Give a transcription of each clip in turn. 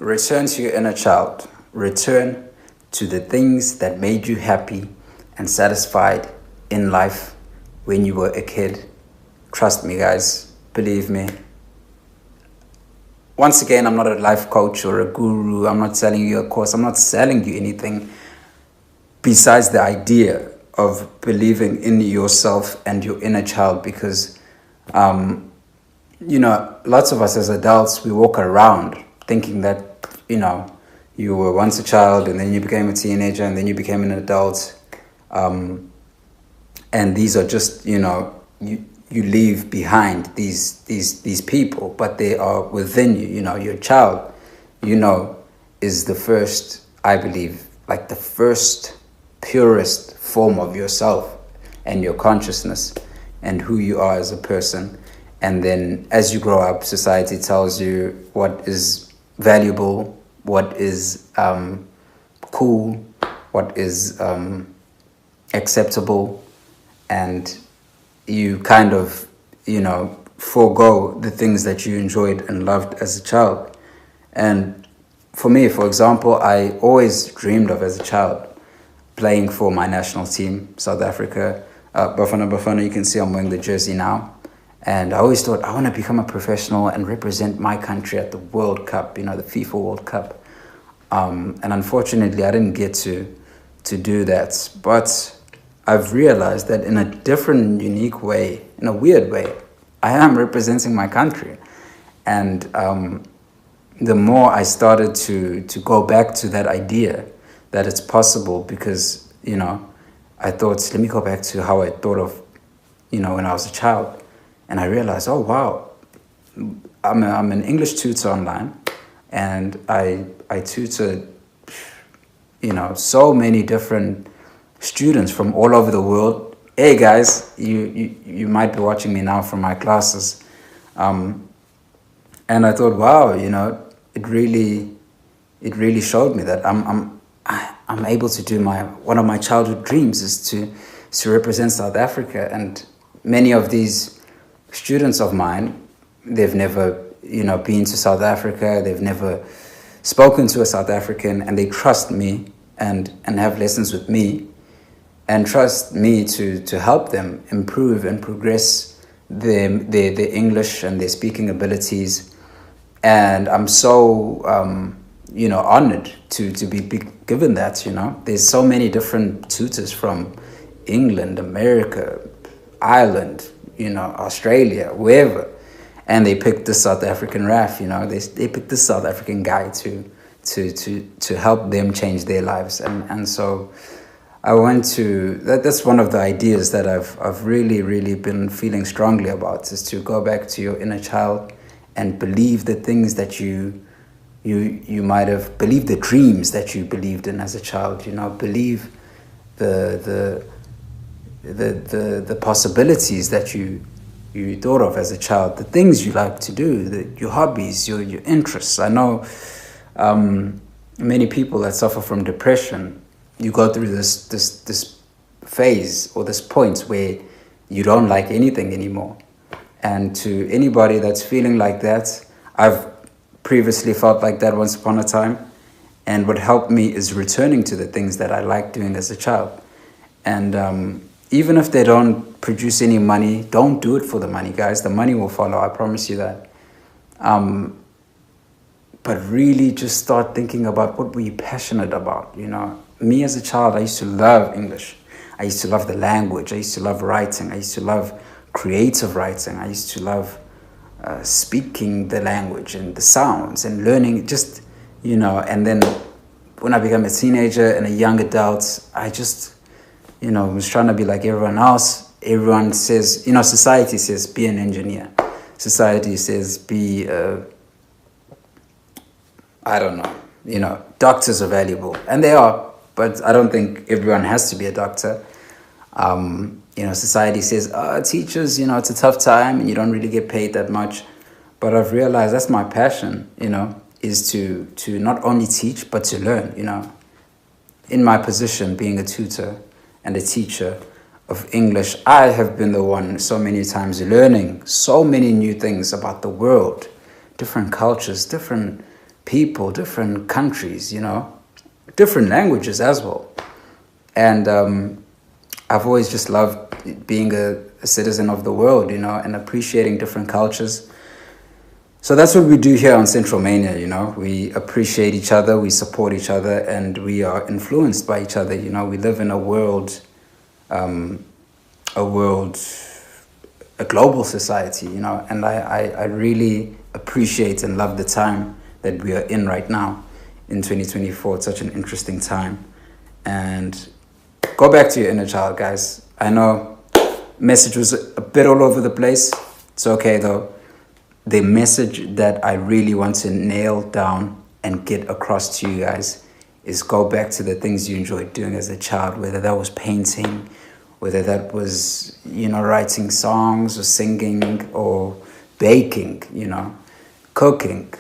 Return to your inner child. Return to the things that made you happy and satisfied in life when you were a kid. Trust me, guys. Believe me. Once again, I'm not a life coach or a guru. I'm not selling you a course. I'm not selling you anything besides the idea of believing in yourself and your inner child, because lots of us as adults, we walk around thinking that you were once a child and then you became a teenager and then you became an adult, and these are just you leave behind these people, but they are within you. Your child is the first, I believe, like the first purest form of yourself and your consciousness and who you are as a person. And then as you grow up, society tells you what is valuable, what is cool, what is acceptable, and you kind of forego the things that you enjoyed and loved as a child. And for me, for example, I always dreamed of, as a child, playing for my national team, South Africa. Bafana, you can see I'm wearing the jersey now. And I always thought, I want to become a professional and represent my country at the World Cup, the FIFA World Cup. And unfortunately, I didn't get to do that. But I've realized that in a different, unique way, in a weird way, I am representing my country. And the more I started to go back to that idea that it's possible, because, I thought, let me go back to how I thought of, when I was a child. And I realized, oh, wow, I'm an English tutor online, and I tutor, so many different students from all over the world. Hey, guys, you might be watching me now from my classes. And I thought, wow, it really showed me that I'm able to do one of my childhood dreams is to represent South Africa. And many of these students of mine, they've never, been to South Africa. They've never spoken to a South African, and they trust me and have lessons with me and trust me to help them improve and progress their English and their speaking abilities. And I'm so, honored to be given that, There's so many different tutors from England, America, Ireland, Australia, wherever. And they picked the South African Raf, they picked the South African guy to help them change their lives. And so I went to, that's one of the ideas that I've really, really been feeling strongly about, is to go back to your inner child and believe the things that you might have believed, the dreams that you believed in as a child, believe the possibilities that you thought of as a child, the things you like to do, your hobbies, your interests. I know many people that suffer from depression, you go through this phase or this point where you don't like anything anymore. And to anybody that's feeling like that, I've previously felt like that once upon a time. And what helped me is returning to the things that I liked doing as a child. And even if they don't produce any money, don't do it for the money, guys. The money will follow, I promise you that. But really just start thinking about what were you passionate about, Me as a child, I used to love English. I used to love the language. I used to love writing. I used to love creative writing. I used to love speaking the language and the sounds and learning just, and then when I became a teenager and a young adult, I just, was trying to be like everyone else. Everyone says, society says, be an engineer. Society says, be, I don't know, doctors are valuable. And they are, but I don't think everyone has to be a doctor. Society says, teachers, it's a tough time and you don't really get paid that much. But I've realized that's my passion, is to not only teach, but to learn, In my position, being a tutor and a teacher of English, I have been the one so many times learning so many new things about the world, different cultures, different people, different countries, different languages as well. And I've always just loved being a citizen of the world, and appreciating different cultures. So that's what we do here on Central Mania, We appreciate each other, we support each other, and we are influenced by each other. We live in a global society, and I really appreciate and love the time that we are in right now in 2024. It's such an interesting time. And go back to your inner child, guys. I know message was a bit all over the place. It's okay though. The message that I really want to nail down and get across to you guys is go back to the things you enjoyed doing as a child, whether that was painting, whether that was, writing songs or singing or baking, cooking,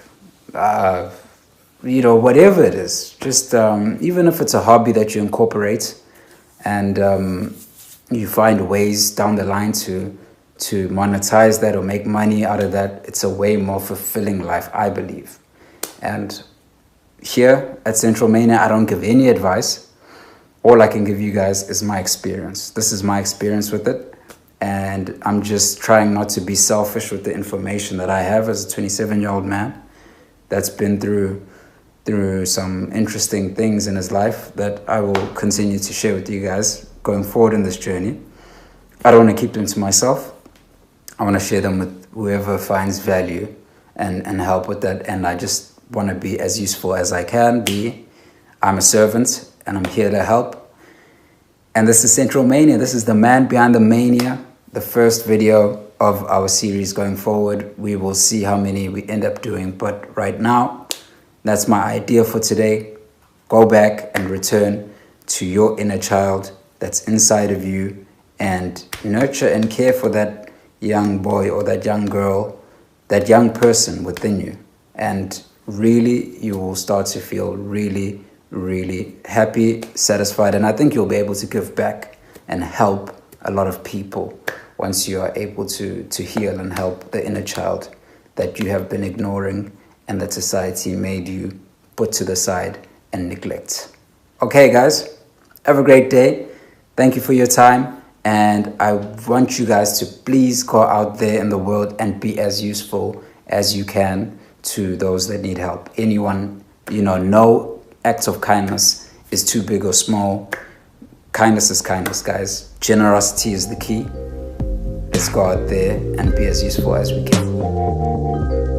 whatever it is. Just even if it's a hobby that you incorporate and you find ways down the line to monetize that or make money out of that, it's a way more fulfilling life, I believe. And here at Central Mania, I don't give any advice. All I can give you guys is my experience. This is my experience with it. And I'm just trying not to be selfish with the information that I have as a 27-year-old man that's been through some interesting things in his life that I will continue to share with you guys going forward in this journey. I don't want to keep them to myself. I want to share them with whoever finds value and help with that. And I just want to be as useful as I can be. I'm a servant and I'm here to help. And this is Central Mania. This is the man behind the mania. The first video of our series going forward. We will see how many we end up doing. But right now, that's my idea for today. Go back and return to your inner child that's inside of you and nurture and care for that young boy or that young girl, that young person within you. And really, you will start to feel really, really happy, satisfied. And I think you'll be able to give back and help a lot of people once you are able to heal and help the inner child that you have been ignoring and that society made you put to the side and neglect. Okay, guys, have a great day. Thank you for your time. And I want you guys to please go out there in the world and be as useful as you can to those that need help. Anyone, no act of kindness is too big or small. Kindness is kindness, guys. Generosity is the key. Let's go out there and be as useful as we can.